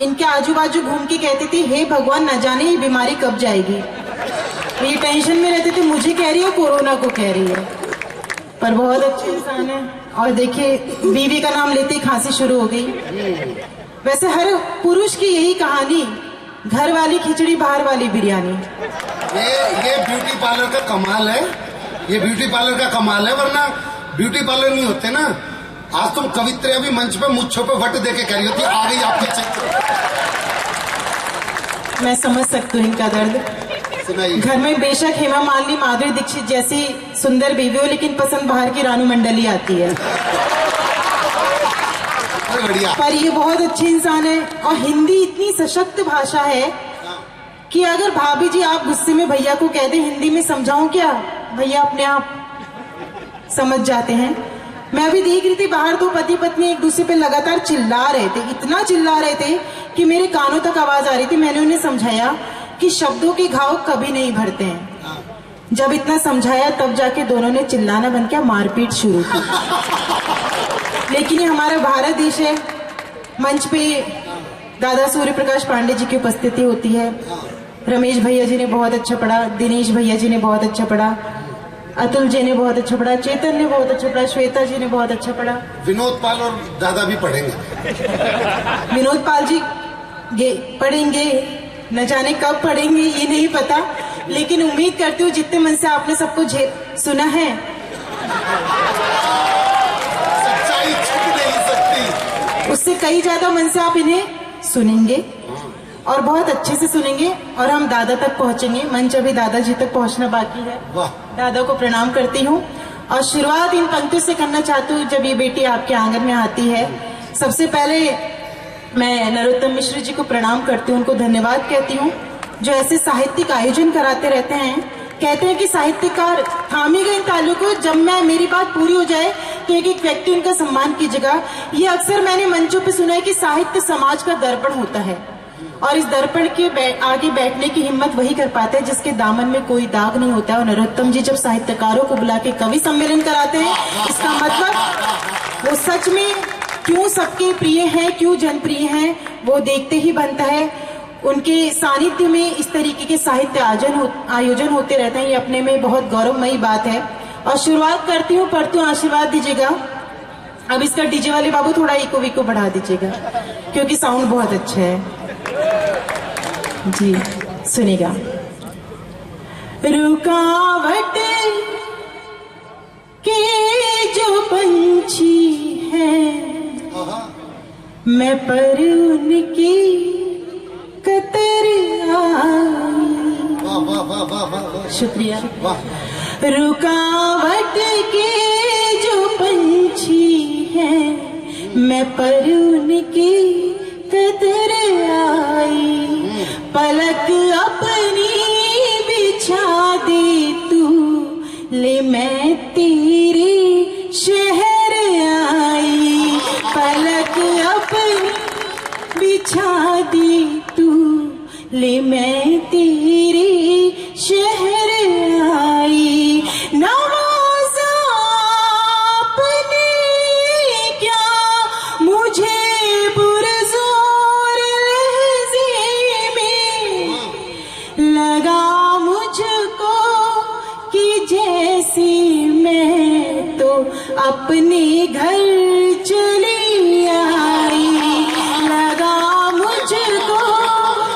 इनके आजू बाजू घूम के कहते थे हे भगवान न जाने ये बीमारी कब जाएगी। ये टेंशन में रहते थे मुझे कह रही है कोरोना को कह रही है। पर बहुत अच्छे इंसान है। और देखिए बीवी का नाम लेते ही खांसी शुरू हो गई। वैसे हर पुरुष की यही कहानी, घर वाली खिचड़ी बाहर वाली बिरयानी। ये ब्यूटी पार्लर का कमाल है, ये ब्यूटी पार्लर का कमाल है, वरना ब्यूटी पार्लर नहीं होते ना। आज तुम कवित्री भी मंच पे मुच्छों पे वट देके कह रही होती आ गई आपके चित्र। मैं समझ सकती हूँ इनका दर्द। घर में बेशक हेमा मालिनी माधुरी दीक्षित जैसी सुंदर बीवी हो, लेकिन पसंद बाहर की रानू मंडली आती है। पर ये बहुत अच्छे इंसान है। और हिंदी इतनी सशक्त भाषा है कि अगर भाभी जी आप गुस्से में भैया को कह दे हिंदी में समझाऊं क्या, भैया अपने आप समझ जाते हैं। मैं अभी देख रही थी बाहर दो पति पत्नी एक दूसरे पे लगातार चिल्ला रहे थे, इतना चिल्ला रहे थे कि मेरे कानों तक आवाज आ रही थी। मैंने उन्हें समझाया कि शब्दों के घाव कभी नहीं भरते हैं। जब इतना समझाया तब जाके दोनों ने चिल्लाना बंद किया, मारपीट शुरू की। लेकिन ये हमारा भारत देश है। मंच पे दादा सूर्य प्रकाश पांडे जी की उपस्थिति होती है। रमेश भैया जी ने बहुत अच्छा पढ़ा, दिनेश भैया जी ने बहुत अच्छा पढ़ा, अतुल जी ने बहुत अच्छा पढ़ा, चेतन ने बहुत अच्छा पढ़ा, श्वेता जी ने बहुत अच्छा पढ़ा, विनोद पाल और दादा भी पढ़ेंगे। विनोद पाल जी पढ़ेंगे, न जाने कब पढ़ेंगे ये नहीं पता, लेकिन उम्मीद करती हूँ जितने मन से आपने सबको सुना है सच्चाई छुप नहीं सकती, उससे कई ज्यादा मन से आप इन्हें सुनेंगे और बहुत अच्छे से सुनेंगे और हम दादा तक पहुंचेंगे। मंच अभी दादाजी तक पहुंचना बाकी है। दादा को प्रणाम करती हूँ और शुरुआत इन पंक्तियों से करना चाहती हूँ। जब ये बेटी आपके आंगन में आती है, सबसे पहले मैं नरोत्तम मिश्र जी को प्रणाम करती हूँ, उनको धन्यवाद कहती हूँ जो ऐसे साहित्यिक आयोजन कराते रहते हैं। कहते हैं कि साहित्यकार थामी गए तालियों को, जब मेरी बात पूरी हो जाए तो एक एक व्यक्ति उनका सम्मान कीजिएगा। ये अक्सर मैंने मंचों पे सुना है कि साहित्य समाज का दर्पण होता है और इस दर्पण के आगे बैठने की हिम्मत वही कर पाते हैं जिसके दामन में कोई दाग नहीं होता है। और नरोत्तम जी जब साहित्यकारों को बुला के कवि सम्मेलन कराते हैं, इसका मतलब वो सच में क्यों सबके प्रिय हैं, क्यों जनप्रिय हैं, वो देखते ही बनता है। उनके सानिध्य में इस तरीके के साहित्य आयोजन होते रहते हैं, ये अपने में बहुत गौरवमयी बात है। और शुरुआत करती हूँ, पढ़ती हूँ, आशीर्वाद दीजिएगा। अब इसका डीजे वाले बाबू थोड़ा इको विको बढ़ा दीजिएगा क्योंकि साउंड बहुत अच्छा है जी। सुनिएगा। रुकावट के जो पंछी हैं मैं पर उनकी कतर आई। शुक्रिया। रुकावट के जो पंछी हैं मैं पर उनकी कतर आई। पलक अपनी बिछा दे तू ले मैं तेरे शहर आई। पलक अपनी बिछा दे तू ले मैं तेरे शहर आई। नवाज़ा आपने क्या मुझे पुरज़ोर लहज़े में लगा मुझको कि जैसे मैं तो अपने घर चली आई। लगा मुझको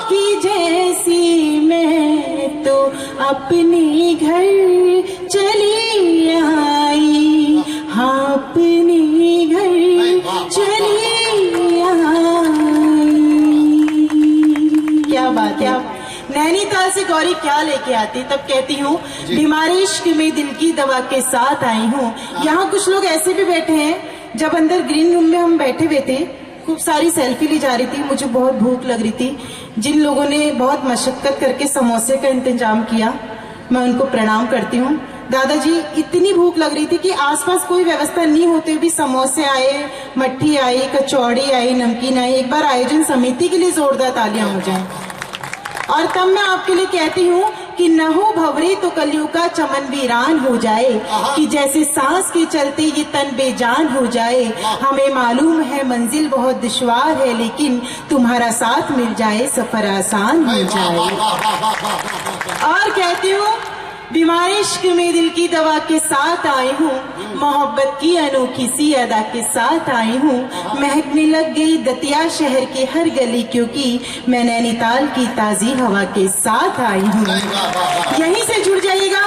कि जैसे मैं तो अपने घर चली आई। हाँ अपने घर चली आई। क्या बात है। नैनीताल से गौरी क्या लेके आती, तब कहती हूँ बीमारी इश्क में दिल की दवा के साथ आई हूँ। यहाँ कुछ लोग ऐसे भी बैठे हैं, जब अंदर ग्रीन रूम में हम बैठे हुए थे, खूब सारी सेल्फी ली जा रही थी, मुझे बहुत भूख लग रही थी। जिन लोगों ने बहुत मशक्कत करके समोसे का इंतजाम किया, मैं उनको प्रणाम करती हूँ। दादाजी इतनी भूख लग रही थी कि आसपास कोई व्यवस्था नहीं होते भी समोसे आए, मट्ठी आई, कचौड़ी आई, नमकीन आई। एक बार आयोजन समिति के लिए जोरदार तालियां हो जाएं। और तब मैं आपके लिए कहती हूँ कि न हो भंवरे तो कलयुग का चमन वीरान हो जाए, कि जैसे सांस के चलते ये तन बेजान हो जाए। हमें मालूम है मंजिल बहुत दुश्वार है, लेकिन तुम्हारा साथ मिल जाए सफर आसान हो जाए। और कहती हूँ, बीमार इश्क में दिल की दवा के साथ आई हूँ, मोहब्बत की अनोखी सी अदा के साथ आई हूँ। महकने लग गई दतिया शहर के हर गली, क्योंकि मैं नैनीताल की ताजी हवा के साथ आई हूँ। यहीं से जुड़ जाइएगा।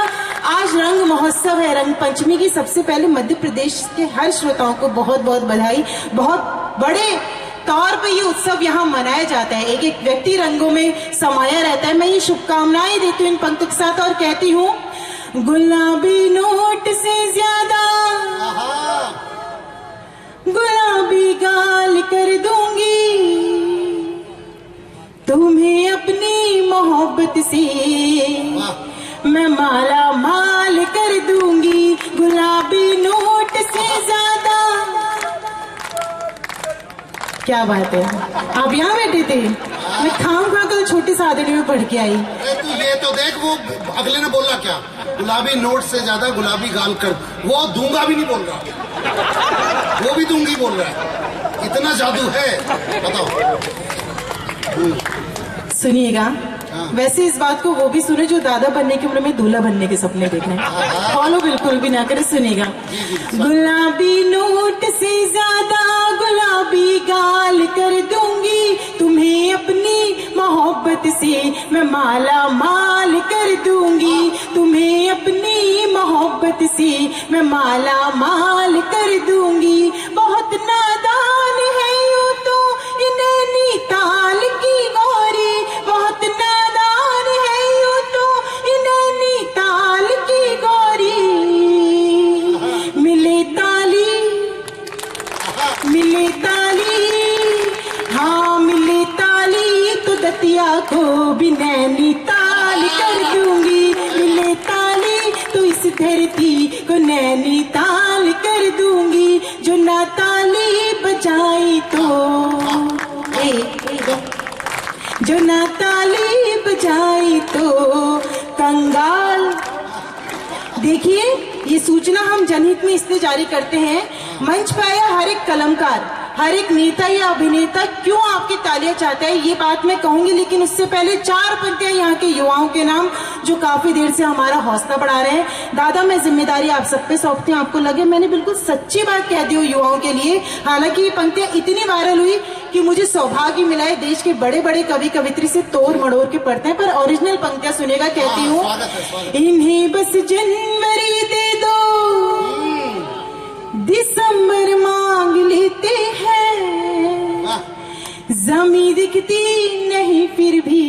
आज रंग महोत्सव है, रंग पंचमी की। सबसे पहले मध्य प्रदेश के हर श्रोताओं को बहुत बहुत बधाई। बहुत बड़े तौर पे ये उत्सव यहाँ मनाया जाता है, एक एक व्यक्ति रंगों में समाया रहता है। मैं ये शुभकामनाएं देती हूँ इन पंक्ति के साथ और कहती हूँ, गुलाबी नोट से ज्यादा गुलाबी गाल कर दूंगी, तुम्हें अपनी मोहब्बत से मैं माला माल कर दूंगी। गुलाबी नोट से ज्यादा। क्या बात है, आप यहाँ बैठे थे? मैं खाम खा कल छोटी सादड़ी में पढ़ के आई। तू ये तो देख, वो अगले ने बोला क्या, गुलाबी नोट से ज्यादा गुलाबी गाल कर। वो दूंगा भी नहीं बोल रहा, वो भी दूंगी बोल रहा है। इतना जादू है, बताओ। सुनिएगा, वैसे इस बात को वो भी सुने जो दादा बनने की उम्र में दूल्हा बनने के सपने देख रहे हैं। फॉलो बिल्कुल भी ना करे, सुनिएगा। गुलाबी नोट से ज्यादा गुलाबी गाल कर दूंगी, तुम्हें अपनी मोहब्बत से मैं माला माल कर दूंगी। तुम्हें अपनी मोहब्बत से मैं माला माल कर दूंगी। बहुत नादान है यूं तो नैनीताल की गोरी, बहुत नादान है यूं तो नैनीताल की गोरी। मिले ताली, मिले ताली, हाँ मिले ताली तो दतिया को भी नैनीताल कर दूंगी। मिले ताली तो इस धरती को नैनीताल कर दूंगी। जो ना ताली बजाई तो जो ना ताली बजाई तो कंगाल। देखिए, ये सूचना हम जनहित में इसलिए जारी करते हैं, मंच पर आया हर एक कलमकार, हर एक नेता या अभिनेता क्यों आपकी तालियां चाहता है, ये बात मैं कहूंगी। लेकिन उससे पहले 4 पंक्तियां यहाँ के युवाओं के नाम, जो काफी देर से हमारा हौसला बढ़ा रहे हैं। दादा, मैं जिम्मेदारी आप सब पे सौंपती हूँ। आपको लगे मैंने बिल्कुल सच्ची बात कह दी हो युवाओं के लिए। हालांकि ये पंक्तियां इतनी वायरल हुई कि मुझे सौभाग्य मिला है देश के बड़े बड़े कवि कवित्री से तोड़ मड़ोड़ के पढ़ते हैं, पर ओरिजिनल पंक्तियां सुनेगा। कहती हूँ, इन्हें बस जनवरी दे दो, दिसंबर मांग लेते हैं, जमी दिखती नहीं फिर भी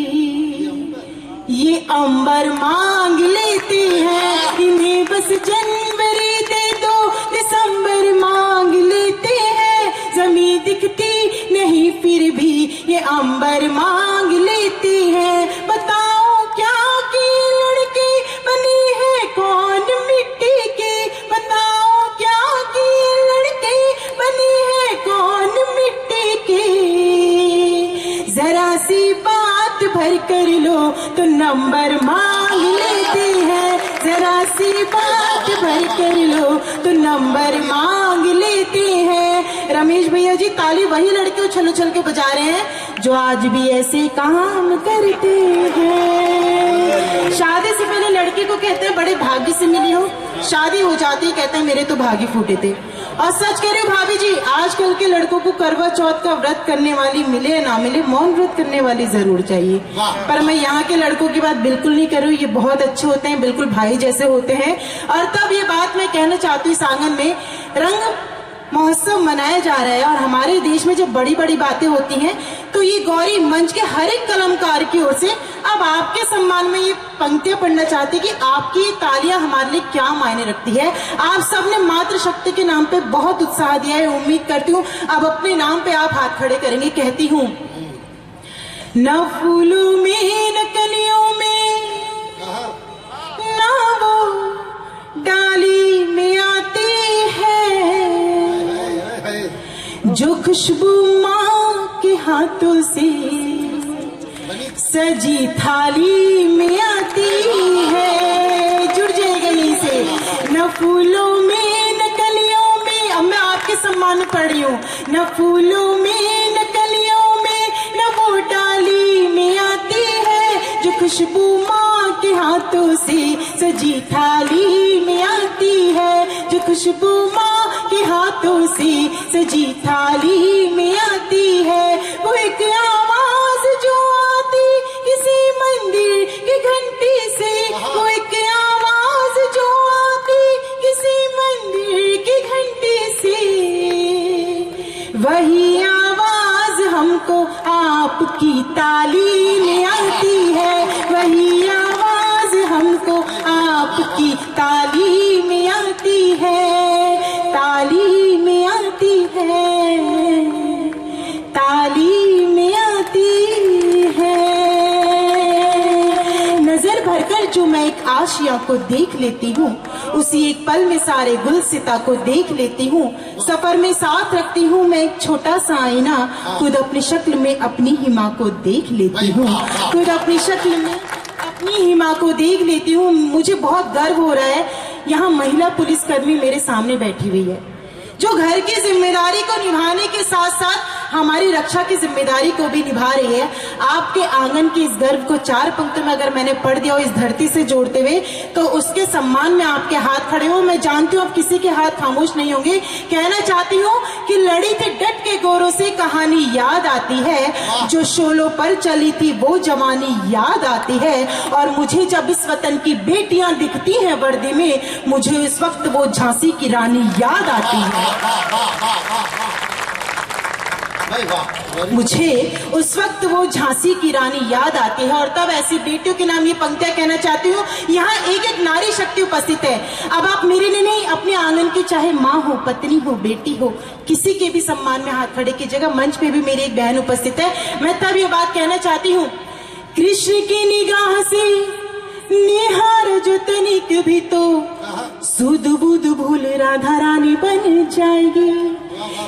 ये अंबर मांग लेते हैं। इन्हें बस जनवरी दे दो, दिसंबर मांग लेते हैं, जमी दिखती नहीं फिर भी ये अंबर मांग लेते हैं। बताओ क्या कि लड़के बने हैं कौन मिट्टी के, बताओ क्या कि लड़के बने हैं कौन मिट्टी के। जरा सी बात भर कर लो तो नंबर मांग लेते हैं, जरा सी बात भर कर लो तो नंबर मांग लेते हैं। रमेश भैया जी, ताली वही लड़के उछल उछल के बजा रहे हैं जो आज भी ऐसे काम करते हैं। शादी से पहले लड़के को कहते हैं बड़े भाग्य से मिली हो, शादी हो जाती है कहते हैं मेरे तो भाग्य फूटे थे। और सच कह रही हूँ भाभी जी, आजकल के लड़कों को करवा चौथ का व्रत करने वाली मिले या ना मिले, मौन व्रत करने वाली जरूर चाहिए। पर मैं यहाँ के लड़कों की बात बिल्कुल नहीं कर रही हूँ, ये बहुत अच्छे होते हैं, बिल्कुल भाई जैसे होते हैं। और तब ये बात मैं कहना चाहती हूँ, इस आंगन में रंग महोत्सव मनाया जा रहा है और हमारे देश में जब बड़ी बड़ी बातें होती हैं तो ये गौरी मंच के हर एक कलमकार की ओर से अब आपके सम्मान में ये पंक्तियां पढ़ना चाहती कि आपकी ये तालियां हमारे लिए क्या मायने रखती है। आप सबने मातृशक्ति के नाम पे बहुत उत्साह दिया है, उम्मीद करती हूँ अब अपने नाम पे आप हाथ खड़े करेंगे। कहती हूँ, न फूलों में न कलियों में न वो डाली में आती है, जो खुशबू माँ के हाथों से सजी थाली में आती है, जुड़ जाएगा यहीं से, न फूलों में न कलियों में, अब मैं आपके सम्मान में पढ़ रही हूँ, न फूलों में न कलियों में, न वो डाली में आती है, जो खुशबू माँ के हाथों से सजी थाली में आती है, जो खुशबू माँ के हाथों से सजी थाली में आती है। वो एक आवाज जो आती किसी मंदिर की घंटी से, वो एक आवाज जो आती किसी मंदिर की घंटी से, वही आवाज हमको आपकी ताली में आती है, वही आवाज हमको आपकी ताली में आती है, ताली में आती है, ताली में आती है। नजर भरकर जो मैं एक आशिया को देख लेती हूँ, उसी एक पल में सारे गुलसिता को देख लेती हूँ, सफर में साथ रखती हूँ मैं एक छोटा सा आईना, खुद अपनी शक्ल में अपनी ही माँ को देख लेती हूँ, खुद अपनी शक्ल में अपनी ही माँ को देख लेती हूँ। मुझे बहुत गर्व हो रहा है, यहाँ महिला पुलिसकर्मी मेरे सामने बैठी हुई है, जो घर की जिम्मेदारी को निभाने के साथ साथ हमारी रक्षा की जिम्मेदारी को भी निभा रही है। आपके आंगन के इस गर्व को 4 पंक्तियों में अगर मैंने पढ़ दिया और इस धरती से जोड़ते हुए, तो उसके सम्मान में आपके हाथ खड़े हो। मैं जानती हूँ अब किसी के हाथ खामोश नहीं होंगे। कहना चाहती हूँ कि लड़ी थी डट के गोरों से, कहानी याद आती है, जो शोलों पर चली थी वो जवानी याद आती है, और मुझे जब इस वतन की बेटियां दिखती हैं वर्दी में, मुझे इस वक्त वो झांसी की रानी याद आती है, मुझे उस वक्त वो झांसी की रानी याद आती है। और तब ऐसी बेटियों के नाम ये पंक्तियां कहना चाहती हूँ। यहाँ एक एक नारी शक्ति उपस्थित है। अब आप मेरे लिए नहीं, अपने आंगन की चाहे माँ हो, पत्नी हो, बेटी हो, किसी के भी सम्मान में हाथ खड़े की जगह मंच पे भी मेरी एक बहन उपस्थित है। मैं तब ये बात कहना चाहती हूँ, कृष्ण की निगाह से निहार जो तनिक भी तो सुध बुध भूल राधा रानी बन जाएगी।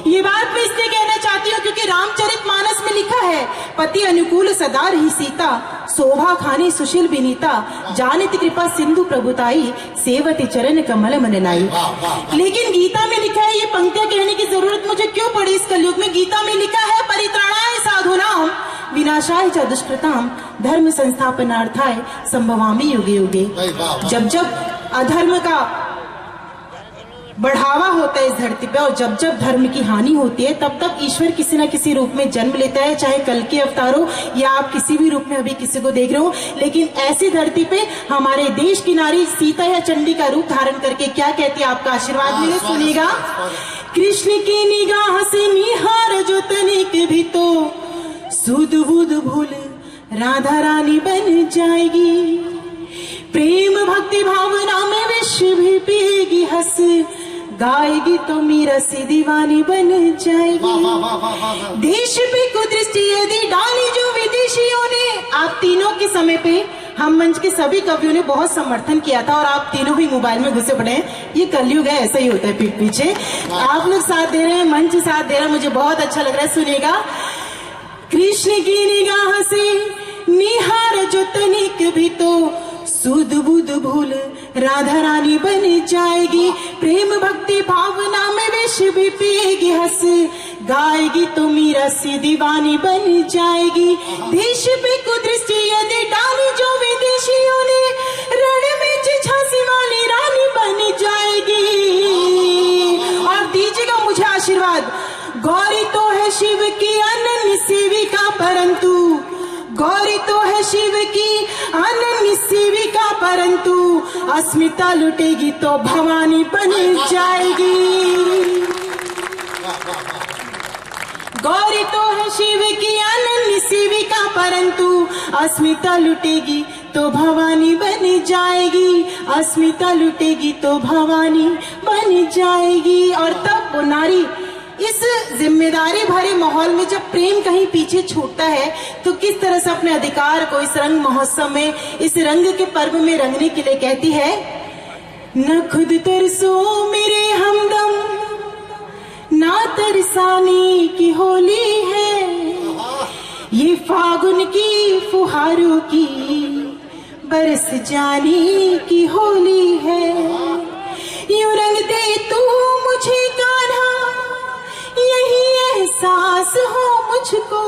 ये बात मैं इसलिए कहना चाहती हूँ क्योंकि रामचरितमानस में लिखा है, पति अनुकूल सदा रही सीता, शोभा खानी सुशील विनीता, जानत कृपा सिंधु प्रभुताई, सेवती चरण कमल मन लाई। लेकिन गीता में लिखा है, ये पंक्तियां कहने की जरूरत मुझे क्यों पड़ी इस कलयुग में? गीता में लिखा है, परित्राणाय साधूनाम विनाशाय च दुष्कृताम धर्म संस्थापनार्थाय संभवामि युगे युगे। जब जब अधर्म का बढ़ावा होता है इस धरती पे और जब जब धर्म की हानि होती है, तब तब ईश्वर किसी न किसी रूप में जन्म लेता है, चाहे कल के अवतार हो या आप किसी भी रूप में अभी किसी को देख रहे हो। लेकिन ऐसी धरती पे हमारे देश की नारी सीता या चंडी का रूप धारण करके क्या कहती है, आपका आशीर्वाद मिले, सुनिएगा। कृष्ण की निगाह से निहार जो तनिक भी तो सुध बुध भूल राधा रानी बन जाएगी। प्रेम भक्ति भावना में विश्व भी पिएगी हंस, गाएगी तो मीरा सी दीवानी बन जाएगी। देश पे कुदृष्टि यदि डाली जो विदेशियों ने, आप तीनों के समय पे हम मंच के सभी कवियों ने बहुत समर्थन किया था और आप तीनों भी मोबाइल में घुसे पड़े हैं। ये कलयुग है, ऐसा ही होता है पीठ पीछे। आप लोग साथ दे रहे हैं, मंच साथ दे रहा है, मुझे बहुत अच्छा लग रहा है। सुनिएगा, कृष्ण की निगाह से निहार जो तनिक भी तो सुध बुध भूल राधा रानी बन जाएगी। प्रेम भक्ति भावना में विष भी पिएगी हंस, गाएगी तो मीरा सी दीवानी बन जाएगी। देश पे कुदृष्टि यदि डाली जो विदेशियों ने, रण में झांसी वाली रानी बन जाएगी। और दीजिएगा मुझे आशीर्वाद, गौरी तो है शिव की अनन्य सेविका, परंतु गौरी तो है शिव की अनन्य सेविका, परंतु अस्मिता लुटेगी तो भवानी बन जाएगी। गौरी तो है शिव की अनन्य सेविका, परंतु अस्मिता लुटेगी तो भवानी बन जाएगी, अस्मिता लुटेगी तो भवानी बन जाएगी। और तब वो नारी इस जिम्मेदारी भरे माहौल में जब प्रेम कहीं पीछे छूटता है, तो किस तरह से अपने अधिकार को इस रंग महोत्सव में, इस रंग के पर्व में रंगने के लिए कहती है, न खुद तरसो मेरे हमदम, ना तरसाने की होली है, ये फागुन की फुहारों की बरस जाने की होली है। यूं रंग दे तू मुझे कान्हा, यही एहसास हो मुझको।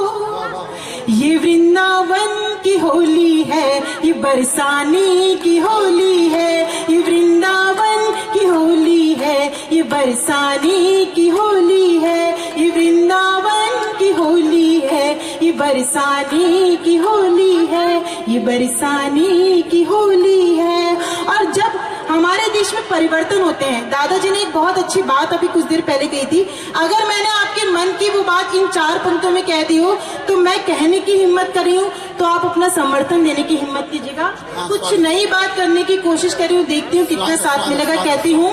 ये वृंदावन की होली है, ये बरसाने की होली है। ये वृंदावन की होली है, ये बरसाने की होली है। ये वृंदावन की होली है, ये बरसाने की होली है। ये बरसाने की होली है। और जब हमारे देश में परिवर्तन होते हैं, दादाजी ने एक बहुत अच्छी बात अभी कुछ देर पहले कही थी, अगर मैंने आपके मन की वो बात इन 4 पंक्तियों में कह दी हो तो मैं कहने की हिम्मत कर रही हूँ, तो आप अपना समर्थन देने की हिम्मत कीजिएगा। कुछ नई बात करने की कोशिश कर रही हूँ, देखती हूँ कितना साथ मिलेगा। कहती हूँ,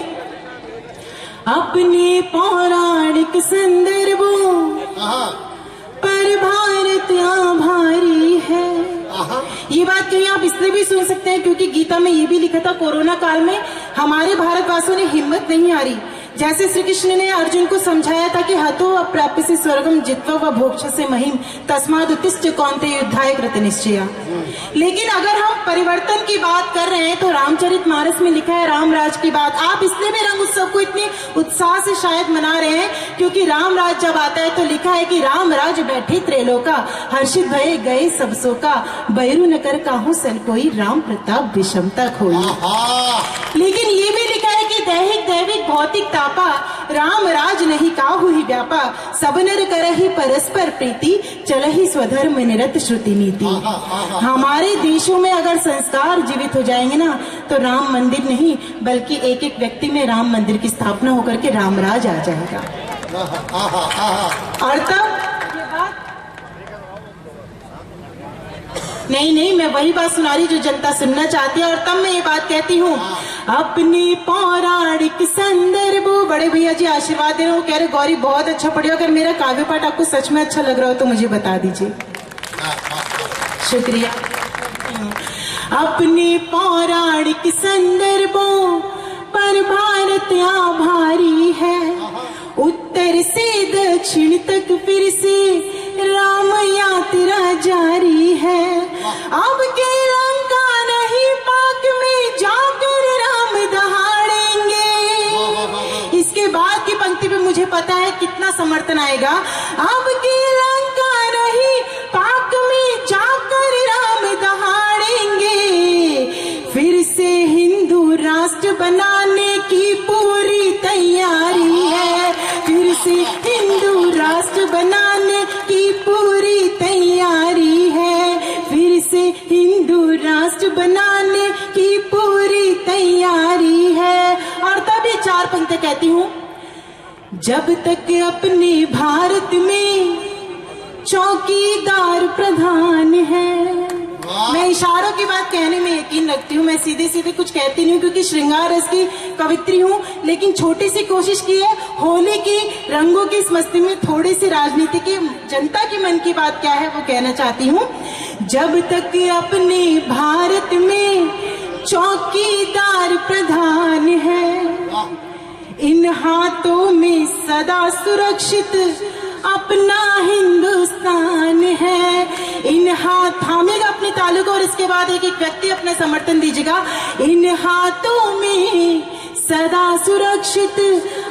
अपने पौराणिक संदर्भों पर भारत आभारी है। ये बात कहीं आप इसलिए भी सुन सकते हैं क्योंकि गीता में ये भी लिखा था, कोरोना काल में हमारे भारतवासियों ने हिम्मत नहीं हारी। जैसे श्री कृष्ण ने अर्जुन को समझाया था कि हतो अप्राप्य से स्वर्गम जित्वा व भोक्ष से महिम तस्माद उत्तिष्ठ कौन्तेय युद्धाय कृत निश्चया। लेकिन अगर हम परिवर्तन की बात कर रहे हैं तो रामचरितमानस में लिखा है राम राज की बात। आप इसलिए भी रंग उत्सव को इतने उत्साह से शायद मना रहे हैं क्योंकि राम राज जब आता है तो लिखा है कि राम राज बैठे त्रैलोका, हर्षित भये गए सब सोका, बैरु न कर काहू सन कोई, राम प्रताप विषमता खोई। लेकिन ये भी लिखा है कि दैहिक दैविक भौतिक तापा, राम राज नहीं काहू ही व्यापा, सब नर करहि परस्पर प्रीति, चलहि स्वधर्म निरत श्रुति नीति। हमारे देशों में अगर संस्कार जीवित हो जाएंगे ना तो राम मंदिर नहीं बल्कि एक एक व्यक्ति में राम मंदिर की स्थापना होकर के राम राज आ जाएगा। और तब नहीं मैं वही बात सुना रही जो जनता सुनना चाहती है। और तब मैं ये बात कहती हूँ, अपने पौराणिक संदर्भ। बड़े भैया जी आशीर्वाद दे रहे हो, कह रहे गौरी बहुत अच्छा पढ़ी। अगर मेरा काव्य पाठ आपको सच में अच्छा लग रहा हो तो मुझे बता दीजिए। शुक्रिया। अपने पौराणिक संदर्भों पर भारत आभारी है, उत्तर से दक्षिण तक फिर से राम यात्रा जारी है। अब के लंका नहीं पाक में जाकर राम दहाड़ेंगे। इसके बाद की पंक्ति पे मुझे पता है कितना समर्थन आएगा। अब के लंका नहीं पाक में जाकर राम दहाड़ेंगे, फिर से हिंदू राष्ट्र बनाने की पूरी तैयारी है। फिर से हिंदू राष्ट्र बनाने की पूरी तैयारी है। फिर से हिंदू राष्ट्र बनाने की पूरी तैयारी है। और तभी 4 पंक्ति कहती हूँ, जब तक अपने भारत में चौकीदार प्रधान है। मैं इशारों की बात कहने में यकीन रखती हूँ, मैं सीधे सीधे कुछ कहती नहीं हूँ क्योंकि श्रृंगार रस की कवित्री हूँ, लेकिन छोटी सी कोशिश की है होली की रंगों की इस मस्ती में थोड़ी सी राजनीति की, जनता के मन की बात क्या है वो कहना चाहती हूँ। जब तक अपने भारत में चौकीदार प्रधान है, इन हाथों में सदा सुरक्षित अपना हिंदुस्तान है। इन हाथ थामेगा अपने तालू को और इसके बाद एक एक व्यक्ति अपना समर्थन दीजिएगा। इन हाथों में सदा सुरक्षित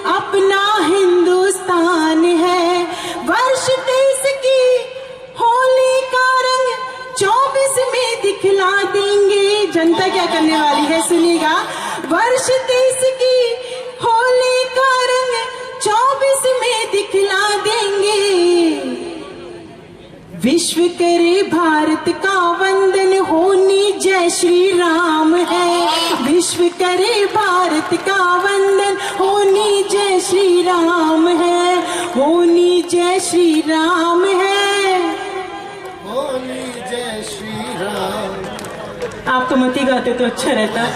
अपना हिंदुस्तान है। वर्ष 23 की होली का रंग 24 में दिखला देंगे। जनता क्या करने वाली है सुनिएगा। वर्ष 23 की होली का रंग 24 में दिखला देंगे। विश्व करे भारत का वंदन, होनी जय श्री राम है। विश्व करे भारत का वंदन, होनी जय श्री राम है। होनी जय श्री राम है। होली जय श्री राम। आप तो मत ही गाते तो अच्छा रहता,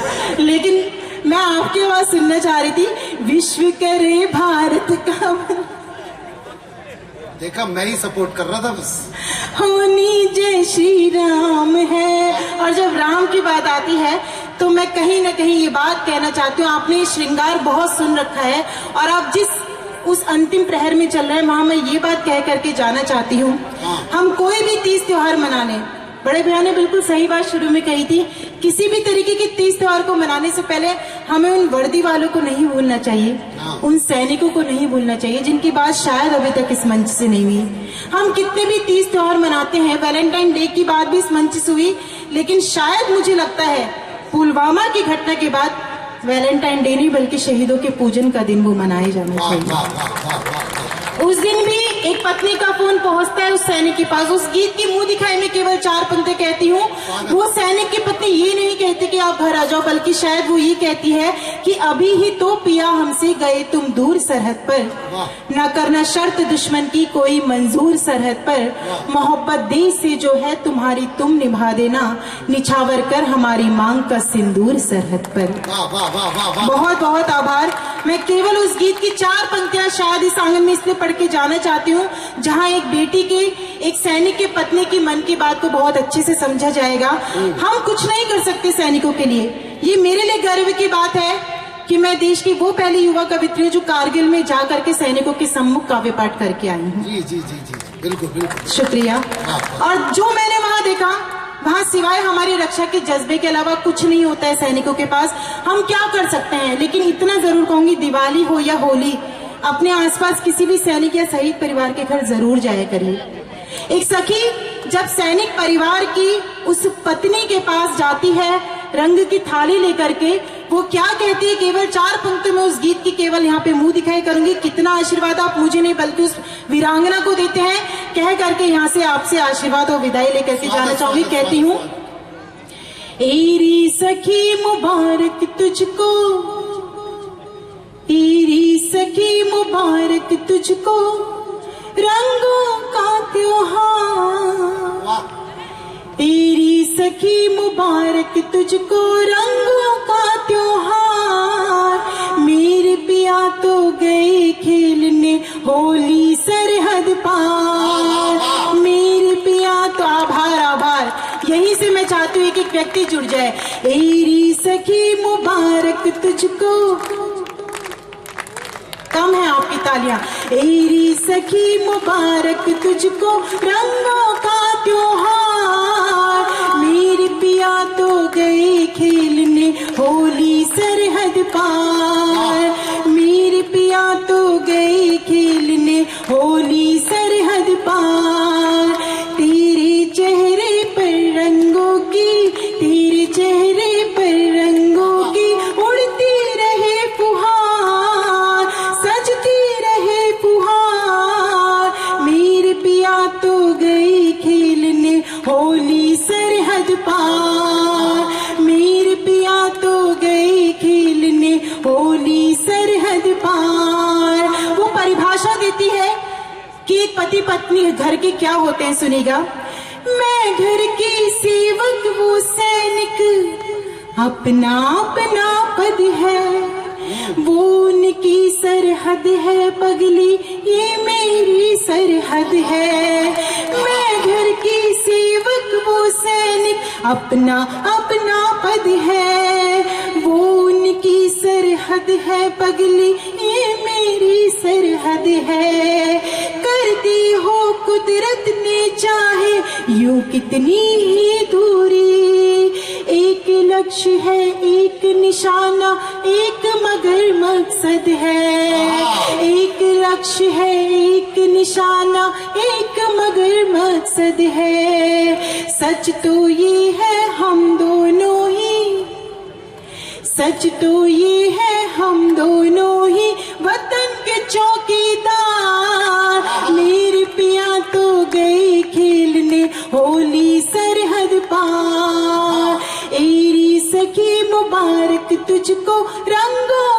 लेकिन मैं आपकी आवाज सुनना चाह रही थी। विश्व करे भारत का, देखा मैं ही सपोर्ट कर रहा था बस। होनी जय श्री राम है। और जब राम की बात आती है तो मैं कहीं ना कहीं ये बात कहना चाहती हूँ, आपने श्रृंगार बहुत सुन रखा है और आप जिस उस अंतिम प्रहर में चल रहे हैं वहां मैं ये बात कह करके जाना चाहती हूँ। हम कोई भी तीज त्योहार मना लें, बड़े भैया ने बिल्कुल सही बात शुरू में कही थी, किसी भी तरीके के तीज त्योहार को मनाने से पहले हमें उन वर्दी वालों को नहीं भूलना चाहिए, उन सैनिकों को नहीं भूलना चाहिए जिनकी बात शायद अभी तक इस मंच से नहीं हुई। हम कितने भी तीज त्योहार मनाते हैं, वैलेंटाइन डे की बात भी इस मंच से हुई, लेकिन शायद मुझे लगता है पुलवामा की घटना के बाद वैलेंटाइन डे नहीं बल्कि शहीदों के पूजन का दिन वो मनाया जाना चाहिए। उस दिन भी एक पत्नी का फोन पहुंचता है उस सैनिक के पास। उस गीत की मुंह दिखाई में केवल 4 पंक्ति कहती हूँ। वो सैनिक की पत्नी ये नहीं कहती कि आप घर आ जाओ, बल्कि शायद वो ये कहती है कि अभी ही तो पिया हमसे गए तुम दूर सरहद पर, न करना शर्त दुश्मन की कोई मंजूर सरहद पर, मोहब्बत देश से जो है तुम्हारी तुम निभा देना, निछावर कर हमारी मांग का सिंदूर सरहद पर। बहुत बहुत आभार। मैं केवल उस गीत की 4 पंक्तियां शायद इस आंगन में इसलिए पढ़ के जाना चाहती हूँ जहाँ एक बेटी के, एक सैनिक के पत्नी की मन की बात को बहुत अच्छे से समझा जाएगा। हम कुछ नहीं कर सकते सैनिकों के लिए। ये मेरे लिए गर्व की बात है कि मैं देश की वो पहली युवा कवित्री हूँ जो कारगिल में जा करके सैनिकों के सम्मुख काव्य पाठ करके आई हूँ। जी जी जी जी बिल्कुल बिल्कुल शुक्रिया। और जो मैंने वहाँ देखा, वहाँ सिवाय हमारी रक्षा के जज्बे के अलावा कुछ नहीं होता है सैनिकों के पास। हम क्या कर सकते हैं, लेकिन इतना जरूर कहूंगी, दिवाली हो या होली, अपने आसपास किसी भी सैनिक या शहीद परिवार के घर जरूर जाया करिए। एक सखी जब सैनिक परिवार की उस पत्नी के पास जाती है रंग की थाली लेकर के, वो क्या कहती है, केवल 4 पंक्ति में उस गीत की केवल यहाँ पे मुंह दिखाई करूंगी। कितना आशीर्वाद आप मुझे नहीं बल्कि उस वीरांगना को देते हैं, कह करके यहाँ से आपसे आशीर्वाद और विदाई लेकर के जाना चाहूंगी। कहती हूँ, एरी सखी मुबारक तुझको, एरी सखी मुबारक तुझको, रंगों का त्योहार, तेरी सखी मुबारक तुझको, रंगों का त्योहार, मेरे पिया तो गए खेलने होली सरहद पार, मेरे पिया तो। आभार आभार। यहीं से मैं चाहती हूँ कि एक व्यक्ति जुड़ जाए। तेरी सखी मुबारक तुझको, कम है आपकी तालियां। एरी सखी मुबारक तुझको, रंगों का त्योहार, मेरे पिया तो गए खेलने होली सरहद पार, मेरे पिया तो गए खेलने होली सरहद पार, तेरे चेहरे पर रंगों की, तेरे चेहरे पर रंगों की उड़ती रहे फुहार, सजती रहे फुहार, मेरे पिया तो गए खेलने होली सरहद पार, मेरे पिया तो गए खेलने होली सरहद पार। वो परिभाषा देती है कि एक पति पत्नी घर के क्या होते हैं, सुनिएगा। मैं घर की सेवक, वो सैनिक, अपना अपना पद है, वो उनकी सरहद है पगली, ये मेरी सरहद है। मैं घर की सेवक, वो सैनिक, अपना अपना पद है, वो उनकी सरहद है पगली, ये मेरी सरहद है। कर दी हो कुदरत ने चाहे यूं कितनी ही दूरी, एक लक्ष्य है, एक निशाना, एक मगर मकसद है, एक लक्ष्य है, एक निशाना, एक मगर मकसद है। सच तो ये है हम दोनों ही, सच तो ये है हम दोनों ही वतन के चौकीदार, मेरे पिया तो गए खेलने होली सरहद पार, एरी सखी मुबारक तुझको, रंगों